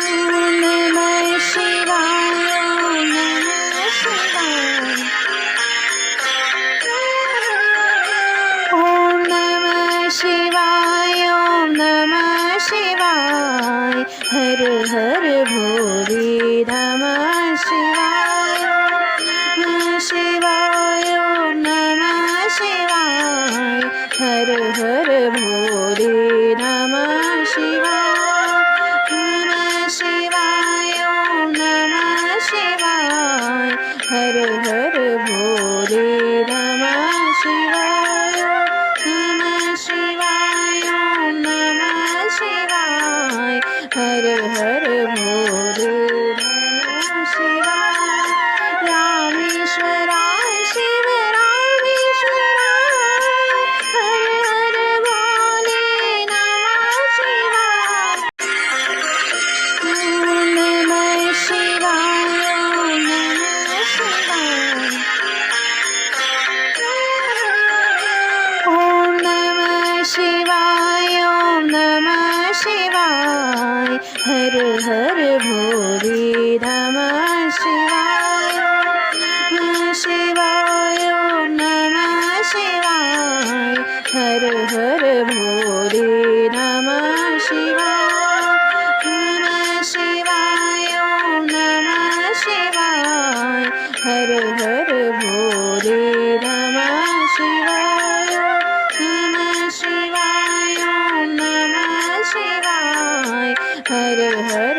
नमः शिवाय, ओम नमः शिवाय, ओम नमः शिवाय, हर हर भोले नमः शिवाय, नमः शिवाय, ओम नमः शिवाय, हर हर भोले नमः शिवाय, नमः शिवाय, ओम नमः शिवाय, हर हर भोले नमः शिवाय, नमः शिवाय, ओम नमः शिवाय, हर हर भोले नमः शिवाय, रामेश्वराय शिव रामेश्वराय, हर हर भोले नमः शिवाय, ओम नमः शिवाय, ओम नमः शिवाय, ओम नमः शिवाय, ओम नमः शिवाय, हर हर भोले नमः शिवाय, नमः शिवाय, ओम नमः शिवाय, हर हर भोले नमः शिवाय, नमः शिवाय, ओम नमः शिवाय, हर हर भोले नमः शिवाय, नमः शिवाय, ओम नमः शिवाय, हर हर